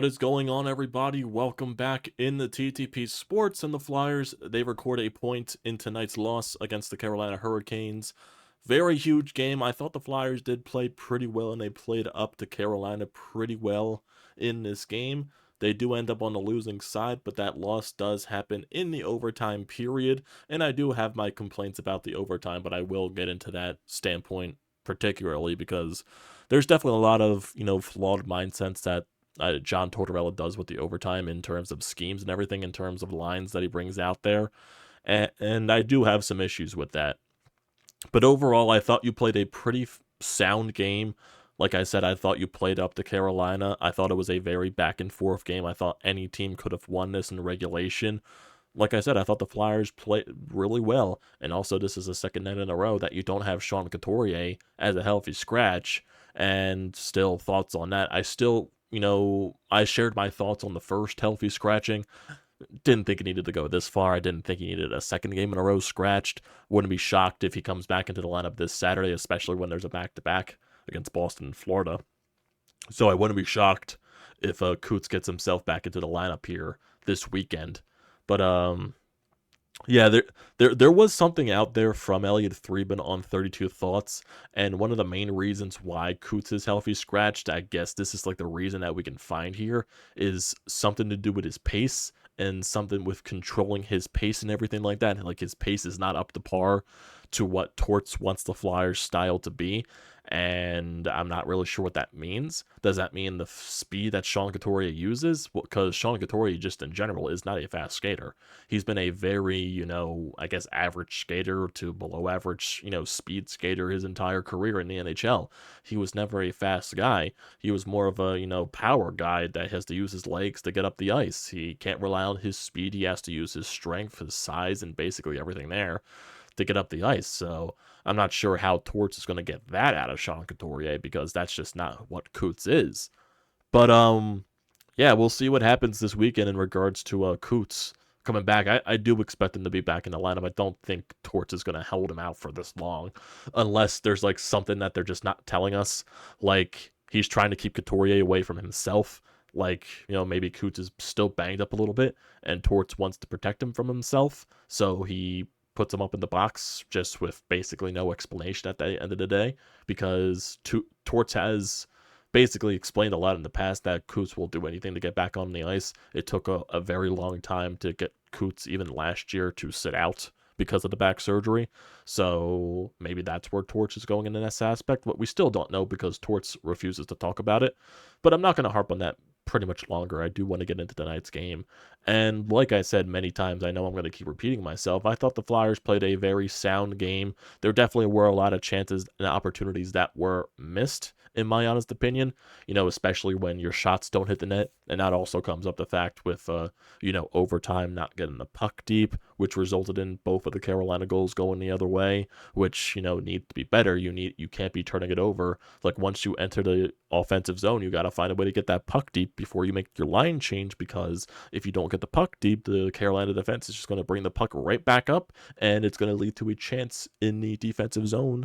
What is going on, everybody? Welcome back in the TTP Sports. And the Flyers, they record a point in tonight's loss against the Carolina Hurricanes. Very huge game. I thought the Flyers did play pretty well, and they played up to Carolina pretty well in this game. They do end up on the losing side, but that loss does happen in the overtime period. And I do have my complaints about the overtime, but I will get into that standpoint particularly because there's definitely a lot of, flawed mindsets that John Tortorella does with the overtime in terms of schemes and everything, in terms of lines that he brings out there. And I do have some issues with that. But overall, I thought you played a pretty sound game. Like I said, I thought you played up to Carolina. I thought it was a very back and forth game. I thought any team could have won this in regulation. Like I said, I thought the Flyers played really well. And also, this is the second night in a row that you don't have Sean Couturier as a healthy scratch. And still, thoughts on that. I shared my thoughts on the first healthy scratching. Didn't think he needed to go this far. I didn't think he needed a second game in a row scratched. Wouldn't be shocked if he comes back into the lineup this Saturday, especially when there's a back-to-back against Boston and Florida. So I wouldn't be shocked if Coots gets himself back into the lineup here this weekend. But yeah, there was something out there from Elliot Friedman on 32 Thoughts, and one of the main reasons why Coots is healthy scratched, I guess this is like the reason that we can find here, is something to do with his pace and something with controlling his pace and everything like that. Like, his pace is not up to par to what Torts wants the Flyers style to be, and I'm not really sure what that means. Does that mean the speed that Sean Couturier uses? Because Sean Couturier, just in general, is not a fast skater. He's been a very, I guess, average skater to below average, speed skater his entire career in the NHL. He was never a fast guy. He was more of a, power guy that has to use his legs to get up the ice. He can't rely on his speed. He has to use his strength, his size, and basically everything there to get up the ice. So I'm not sure how Torts is going to get that out of Sean Couturier, because that's just not what Coots is. But yeah, we'll see what happens this weekend in regards to Coots coming back. I do expect him to be back in the lineup. I don't think Torts is going to hold him out for this long, unless there's like something that they're just not telling us, like he's trying to keep Couturier away from himself. Like, maybe Coots is still banged up a little bit, and Torts wants to protect him from himself, so he puts him up in the box just with basically no explanation at the end of the day, because Torts has basically explained a lot in the past that Coots will do anything to get back on the ice. It took a very long time to get Coots, even last year, to sit out because of the back surgery. So maybe that's where Torts is going in this aspect, but we still don't know because Torts refuses to talk about it. But I'm not going to harp on that pretty much longer. I do want to get into tonight's game. And like I said many times, I know I'm going to keep repeating myself, I thought the Flyers played a very sound game. There definitely were a lot of chances and opportunities that were missed, in my honest opinion, especially when your shots don't hit the net. And that also comes up the fact with, overtime not getting the puck deep, which resulted in both of the Carolina goals going the other way, which, need to be better. You can't be turning it over. Like, once you enter the offensive zone, you got to find a way to get that puck deep before you make your line change, because if you don't get the puck deep, the Carolina defense is just going to bring the puck right back up, and it's going to lead to a chance in the defensive zone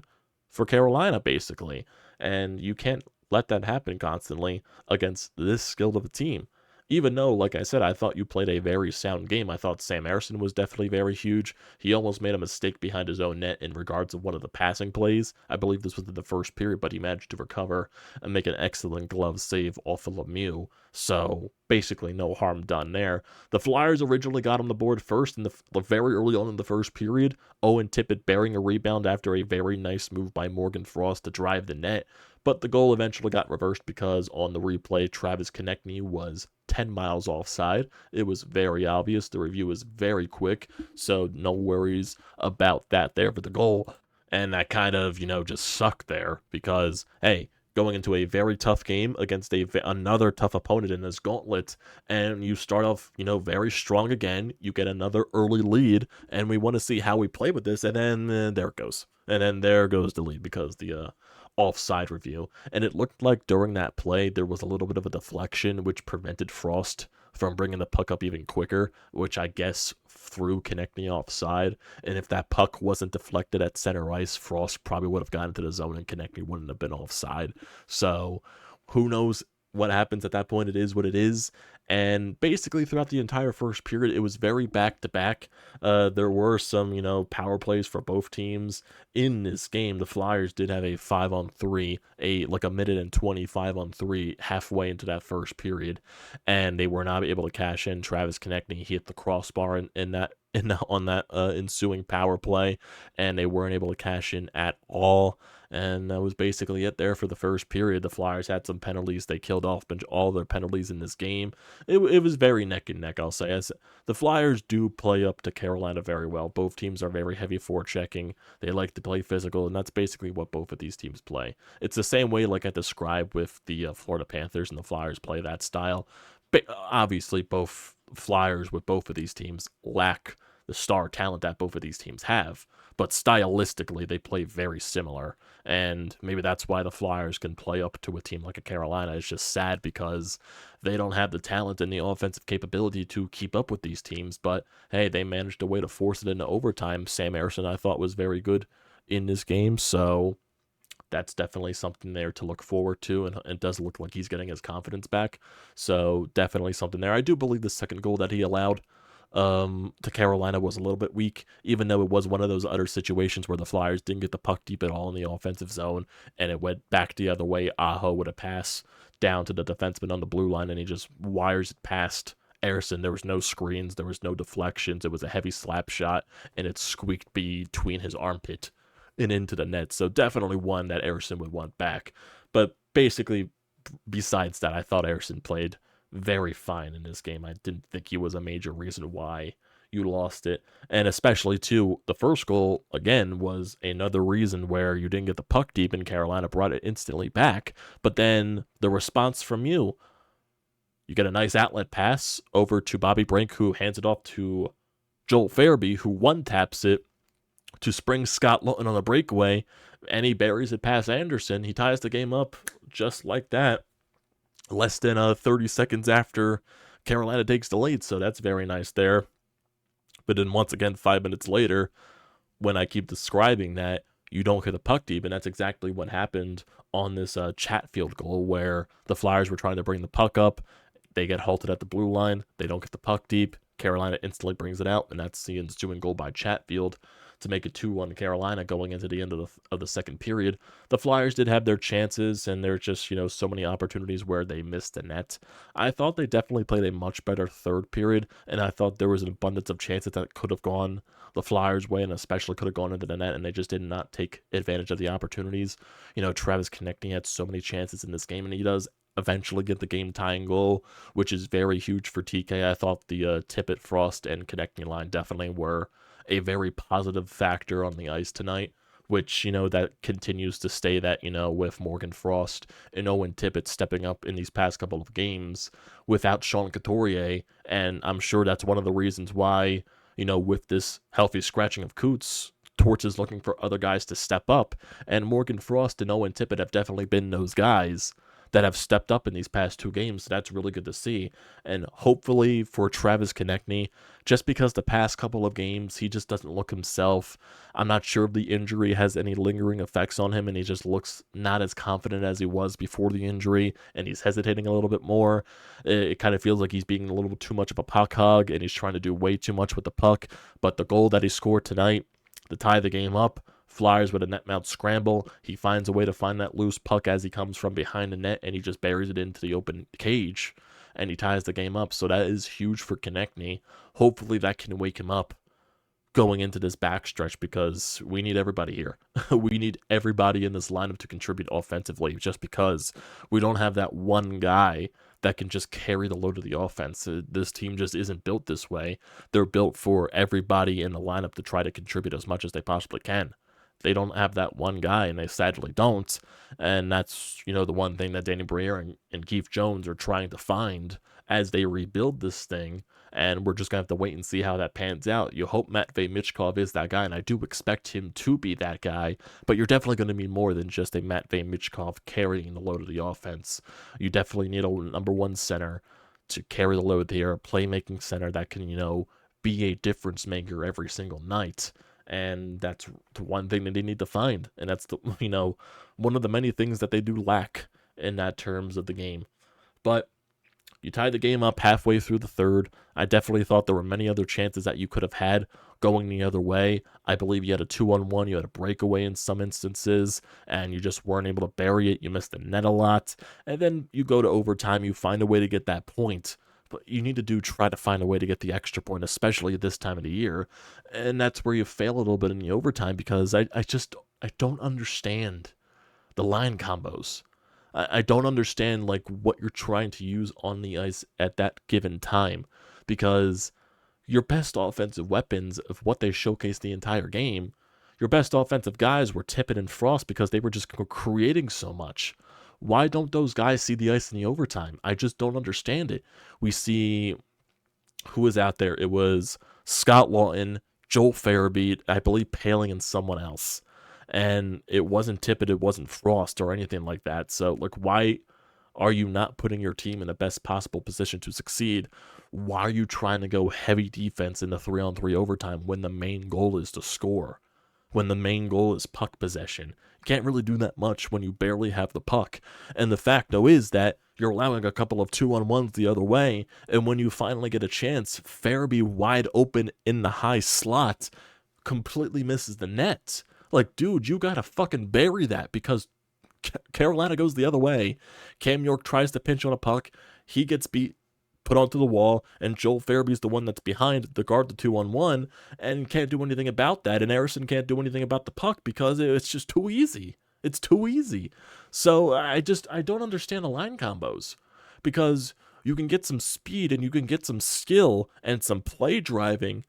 for Carolina, basically. And you can't let that happen constantly against this skilled of a team. Even though, like I said, I thought you played a very sound game. I thought Sam Ersson was definitely very huge. He almost made a mistake behind his own net in regards of one of the passing plays. I believe this was in the first period, but he managed to recover and make an excellent glove save off of Lemieux. So basically no harm done there. The Flyers originally got on the board first in the very early on in the first period. Owen Tippett bearing a rebound after a very nice move by Morgan Frost to drive the net. But the goal eventually got reversed because on the replay, Travis Konechny was 10 miles offside. It was very obvious. The review was very quick, so no worries about that there for the goal. And that kind of, just sucked there because, hey, going into a very tough game against another tough opponent in this gauntlet, and you start off, very strong again. You get another early lead, and we want to see how we play with this, and then there it goes. And then there goes the lead because the offside review. And it looked like during that play, there was a little bit of a deflection, which prevented Frost from bringing the puck up even quicker, which I guess threw Konechny offside. And if that puck wasn't deflected at center ice, Frost probably would have gotten into the zone and Konechny wouldn't have been offside. So who knows what happens at that point, it is what it is. And basically, throughout the entire first period, it was very back to back. There were some, power plays for both teams in this game. The Flyers did have a 5-on-3, a minute and 25-on-3 halfway into that first period, and they were not able to cash in. Travis Konechny, he hit the crossbar on that ensuing power play, and they weren't able to cash in at all. And that was basically it there for the first period. The Flyers had some penalties. They killed off all their penalties in this game. It was very neck and neck, I'll say. As the Flyers do play up to Carolina very well. Both teams are very heavy forechecking. They like to play physical, and that's basically what both of these teams play. It's the same way like I described with the Florida Panthers, and the Flyers play that style. But obviously, both Flyers with both of these teams lack the star talent that both of these teams have, but stylistically they play very similar, and maybe that's why the Flyers can play up to a team like a Carolina. It's just sad because they don't have the talent and the offensive capability to keep up with these teams, but hey, they managed a way to force it into overtime. Sam Ersson, I thought, was very good in this game, so that's definitely something there to look forward to, and it does look like he's getting his confidence back, so definitely something there. I do believe the second goal that he allowed to Carolina was a little bit weak, even though it was one of those utter situations where the Flyers didn't get the puck deep at all in the offensive zone, and it went back the other way. Aho with a pass down to the defenseman on the blue line, and he just wires it past Ersson. There was no screens, there was no deflections. It was a heavy slap shot, and it squeaked between his armpit and into the net. So definitely one that Ersson would want back. But basically, besides that, I thought Ersson played very fine in this game. I didn't think he was a major reason why you lost it. And especially, too, the first goal, again, was another reason where you didn't get the puck deep and Carolina brought it instantly back. But then the response from you get a nice outlet pass over to Bobby Brink, who hands it off to Joel Farabee, who one-taps it to spring Scott Lawton on a breakaway, and he buries it past Anderson. He ties the game up just like that, less than 30 seconds after Carolina takes the lead, so that's very nice there. But then once again, 5 minutes later, when I keep describing that, you don't hit the puck deep, and that's exactly what happened on this Chatfield goal, where the Flyers were trying to bring the puck up. They get halted at the blue line. They don't get the puck deep. Carolina instantly brings it out, and that's the ensuing goal by Chatfield to make it 2-1 Carolina going into the end of the second period. The Flyers did have their chances, and there's just, so many opportunities where they missed the net. I thought they definitely played a much better third period, and I thought there was an abundance of chances that could have gone the Flyers' way, and especially could have gone into the net, and they just did not take advantage of the opportunities. Travis Konechny had so many chances in this game, and he does eventually get the game-tying goal, which is very huge for TK. I thought the Tippett, Frost, and Konechny line definitely were a very positive factor on the ice tonight, which, that continues to stay that, with Morgan Frost and Owen Tippett stepping up in these past couple of games without Sean Couturier, and I'm sure that's one of the reasons why, with this healthy scratching of Coots, Torts is looking for other guys to step up, and Morgan Frost and Owen Tippett have definitely been those guys that have stepped up in these past two games. So that's really good to see. And hopefully for Travis Konechny, just because the past couple of games, he just doesn't look himself. I'm not sure if the injury has any lingering effects on him, and he just looks not as confident as he was before the injury, and he's hesitating a little bit more. It kind of feels like he's being a little bit too much of a puck hog, and he's trying to do way too much with the puck. But the goal that he scored tonight to tie the game up, Flyers with a net mount scramble. He finds a way to find that loose puck as he comes from behind the net, and he just buries it into the open cage, and he ties the game up. So that is huge for Konechny. Hopefully that can wake him up going into this backstretch, because we need everybody here. We need everybody in this lineup to contribute offensively, just because we don't have that one guy that can just carry the load of the offense. This team just isn't built this way. They're built for everybody in the lineup to try to contribute as much as they possibly can. They don't have that one guy, and they sadly don't. And that's, the one thing that Danny Briere and Keith Jones are trying to find as they rebuild this thing. And we're just going to have to wait and see how that pans out. You hope Matvei Michkov is that guy, and I do expect him to be that guy, but you're definitely going to need more than just a Matvei Michkov carrying the load of the offense. You definitely need a number one center to carry the load there, a playmaking center that can, be a difference maker every single night. And that's the one thing that they need to find. And that's the, one of the many things that they do lack in that terms of the game. But you tied the game up halfway through the third. I definitely thought there were many other chances that you could have had going the other way. I believe you had a 2-on-1, you had a breakaway in some instances, and you just weren't able to bury it. You missed the net a lot. And then you go to overtime, you find a way to get that point. But you need to try to find a way to get the extra point, especially at this time of the year. And that's where you fail a little bit in the overtime because I don't understand the line combos. I don't understand like what you're trying to use on the ice at that given time because your best offensive weapons of what they showcased the entire game, your best offensive guys were Tippett and Frost because they were just creating so much. Why don't those guys see the ice in the overtime? I just don't understand it. We see who was out there. It was Scott Lawton, Joel Farabee, I believe Paling, and someone else. And it wasn't Tippett, it wasn't Frost or anything like that. So, like, why are you not putting your team in the best possible position to succeed? Why are you trying to go heavy defense in the 3-on-3 overtime when the main goal is to score? When the main goal is puck possession? You can't really do that much when you barely have the puck. And the fact, though, is that you're allowing a couple of 2-on-1s the other way, and when you finally get a chance, Farabee wide open in the high slot completely misses the net. Like, dude, you gotta fucking bury that because Carolina goes the other way. Cam York tries to pinch on a puck. He gets put onto the wall, and Joel Farabee's the one that's behind the guard, the 2-on-1, and can't do anything about that. And Harrison can't do anything about the puck because it's just too easy. It's too easy. So I don't understand the line combos because you can get some speed and you can get some skill and some play driving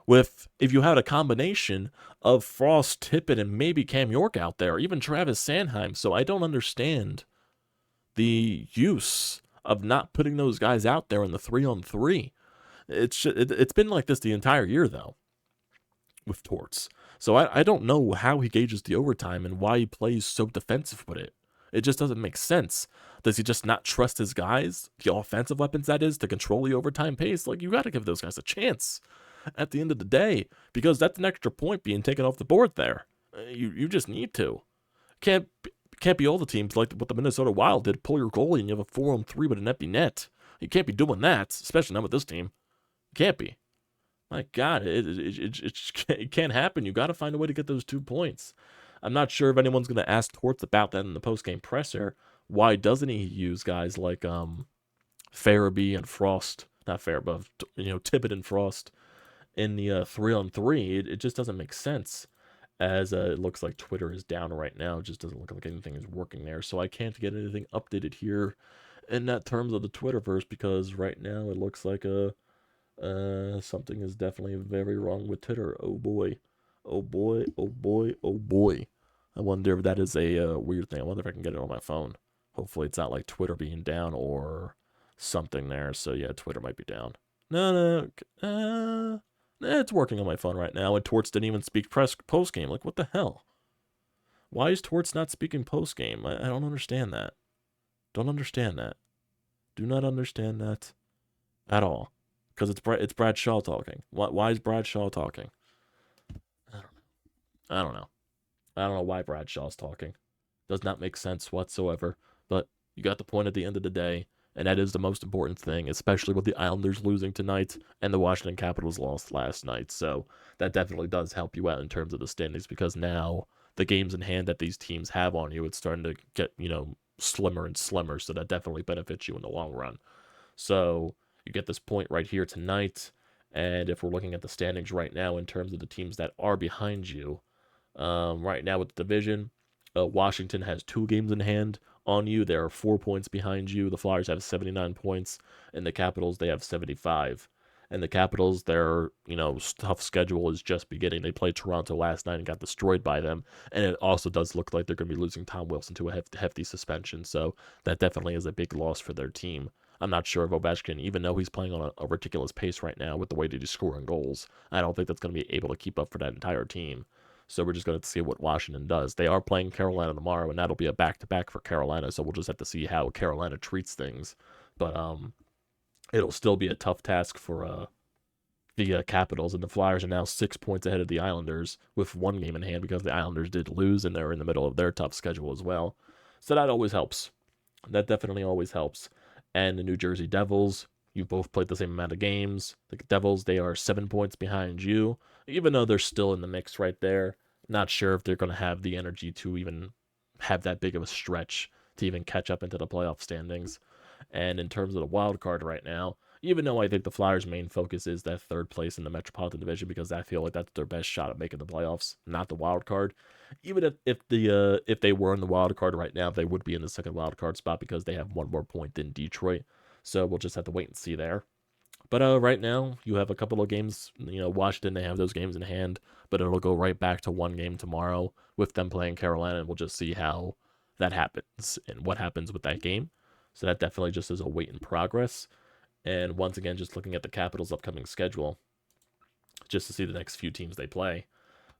if you had a combination of Frost, Tippett, and maybe Cam York out there, or even Travis Sanheim. So I don't understand the use of not putting those guys out there in the 3-on-3. It's been like this the entire year, though, with Torts. So I don't know how he gauges the overtime and why he plays so defensive with it. It just doesn't make sense. Does he just not trust his guys, the offensive weapons that is, to control the overtime pace? Like, you got to give those guys a chance at the end of the day, because that's an extra point being taken off the board there. You just need to. Can't be all the teams like what the Minnesota Wild did, pull your goalie and you have a 4-on-3 with an empty net. You can't be doing that, especially not with this team. You can't be. My God, it can't happen. You got to find a way to get those 2 points. I'm not sure if anyone's going to ask Torts about that in the post-game presser. Why doesn't he use guys like Farabee and Frost? Not Farabee, but Tippett and Frost in the 3-on-3. It just doesn't make sense, as it looks like Twitter is down right now. It just doesn't look like anything is working there, so I can't get anything updated here in that terms of the Twitterverse, because right now it looks like something is definitely very wrong with Twitter. Oh boy. Oh boy, oh boy, oh boy. I wonder if that is a weird thing. I wonder if I can get it on my phone. Hopefully it's not like Twitter being down or something there. So yeah, Twitter might be down. No. It's working on my phone right now, and Torts didn't even speak post-game. Like, what the hell? Why is Torts not speaking post-game? I don't understand that. Don't understand that. Do not understand that at all. Because it's Brad Shaw talking. Why is Brad Shaw talking? I don't know. I don't know why Brad Shaw's talking. Does not make sense whatsoever. But you got the point at the end of the day, and that is the most important thing, especially with the Islanders losing tonight and the Washington Capitals lost last night. So that definitely does help you out in terms of the standings, because now the games in hand that these teams have on you, it's starting to get, slimmer and slimmer. So that definitely benefits you in the long run. So you get this point right here tonight. And if we're looking at the standings right now in terms of the teams that are behind you, right now with the division, Washington has 2 games in hand on you. There are 4 points behind you. The Flyers have 79 points, and the Capitals, they have 75. And the Capitals, their tough schedule is just beginning. They played Toronto last night and got destroyed by them. And it also does look like they're going to be losing Tom Wilson to a hefty suspension. So that definitely is a big loss for their team. I'm not sure if Ovechkin, even though he's playing on a ridiculous pace right now with the way that he's scoring goals, I don't think that's going to be able to keep up for that entire team. So we're just going to see what Washington does. They are playing Carolina tomorrow, and that'll be a back-to-back for Carolina, so we'll just have to see how Carolina treats things. But it'll still be a tough task for the Capitals, and the Flyers are now 6 points ahead of the Islanders with 1 game in hand, because the Islanders did lose, and they're in the middle of their tough schedule as well. So that always helps. That definitely always helps. and the New Jersey Devils. You've both played the same amount of games. The Devils, they are 7 points behind you, even though they're still in the mix right there. Not sure if they're going to have the energy to even have that big of a stretch to even catch up into the playoff standings. And in terms of the wild card right now, even though I think the Flyers' main focus is that third place in the Metropolitan Division because I feel like that's their best shot at making the playoffs, not the wild card. Even if they were in the wild card right now, they would be in the second wild card spot because they have one more point than Detroit. So we'll just have to wait and see there. But right now, you have a couple of games. Washington, they have those games in hand, but it'll go right back to one game tomorrow with them playing Carolina, and we'll just see how that happens and what happens with that game. So that definitely just is a wait in progress. And once again, just looking at the Capitals' upcoming schedule, just to see the next few teams they play.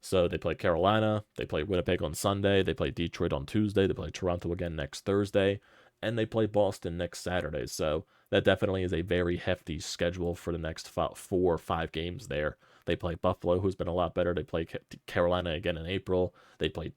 So they play Carolina, they play Winnipeg on Sunday, they play Detroit on Tuesday, they play Toronto again next Thursday, and they play Boston next Saturday. So that definitely is a very hefty schedule for the next 4 or 5 games there. They play Buffalo, who's been a lot better. They play Carolina again in April. They play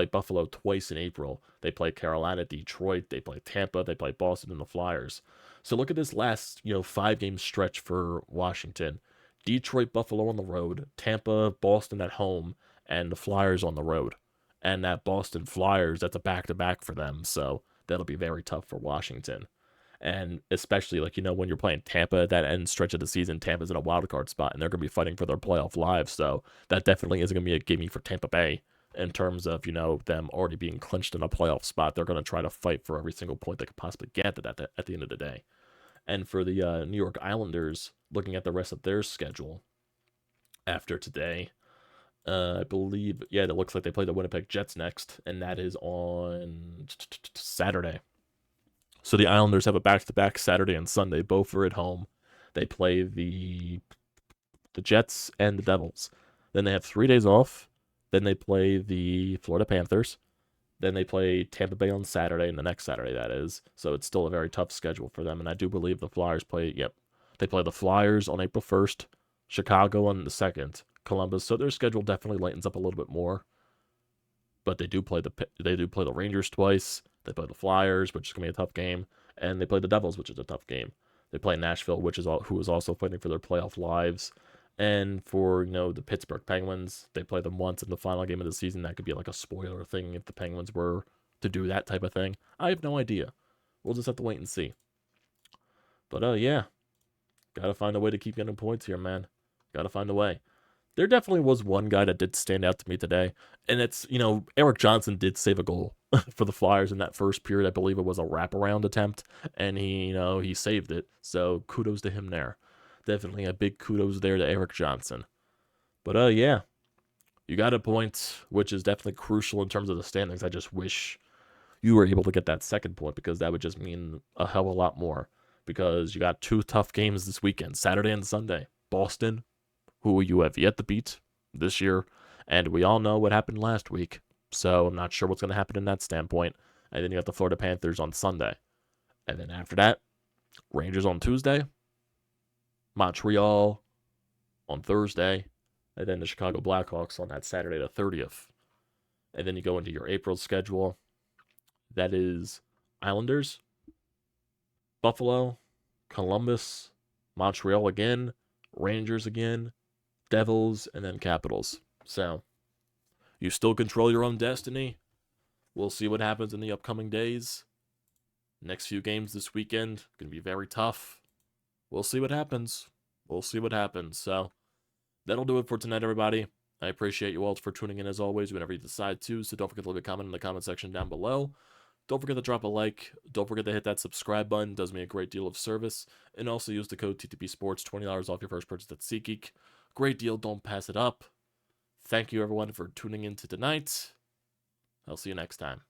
Buffalo twice in April. They play Carolina, Detroit. They play Tampa. They play Boston and the Flyers. So look at this last 5-game stretch for Washington. Detroit, Buffalo on the road, Tampa, Boston at home, and the Flyers on the road. And that Boston Flyers, that's a back-to-back for them, so that'll be very tough for Washington. And especially, when you're playing Tampa at that end stretch of the season, Tampa's in a wild card spot, and they're going to be fighting for their playoff lives, so that definitely isn't going to be a gimme for Tampa Bay in terms of, them already being clinched in a playoff spot. They're going to try to fight for every single point they could possibly get at the end of the day. And for the New York Islanders, looking at the rest of their schedule after today, I believe, it looks like they play the Winnipeg Jets next, and that is on Saturday. So the Islanders have a back-to-back Saturday and Sunday. Both are at home. They play the Jets and the Devils. Then they have 3 days off. Then they play the Florida Panthers. Then they play Tampa Bay on Saturday, and the next Saturday, that is. So it's still a very tough schedule for them. And I do believe the Flyers they play the Flyers on April 1st, Chicago on the 2nd, Columbus. So their schedule definitely lightens up a little bit more. But they do play the Rangers twice. They play the Flyers, which is going to be a tough game. And they play the Devils, which is a tough game. They play Nashville, who is also fighting for their playoff lives. And for, the Pittsburgh Penguins, they play them once in the final game of the season. That could be like a spoiler thing if the Penguins were to do that type of thing. I have no idea. We'll just have to wait and see. But, gotta find a way to keep getting points here, man. Gotta find a way. There definitely was one guy that did stand out to me today, and it's, Erik Johnson did save a goal for the Flyers in that first period. I believe it was a wraparound attempt, and he saved it. So kudos to him there. Definitely a big kudos there to Erik Johnson. But, you got a point, which is definitely crucial in terms of the standings. I just wish you were able to get that second point because that would just mean a hell of a lot more. Because you got 2 tough games this weekend, Saturday and Sunday. Boston, who you have yet to beat this year, and we all know what happened last week. So I'm not sure what's going to happen in that standpoint. And then you got the Florida Panthers on Sunday. And then after that, Rangers on Tuesday, Montreal on Thursday, and then the Chicago Blackhawks on that Saturday the 30th. And then you go into your April schedule. That is Islanders, Buffalo, Columbus, Montreal again, Rangers again, Devils, and then Capitals. So, you still control your own destiny. We'll see what happens in the upcoming days. Next few games this weekend, going to be very tough. We'll see what happens. So, that'll do it for tonight, everybody. I appreciate you all for tuning in as always whenever you decide to. So don't forget to leave a comment in the comment section down below. Don't forget to drop a like. Don't forget to hit that subscribe button. It does me a great deal of service. And also use the code TTPSPORTS, $20 off your first purchase at SEATGEEK. Great deal. Don't pass it up. Thank you, everyone, for tuning in to tonight. I'll see you next time.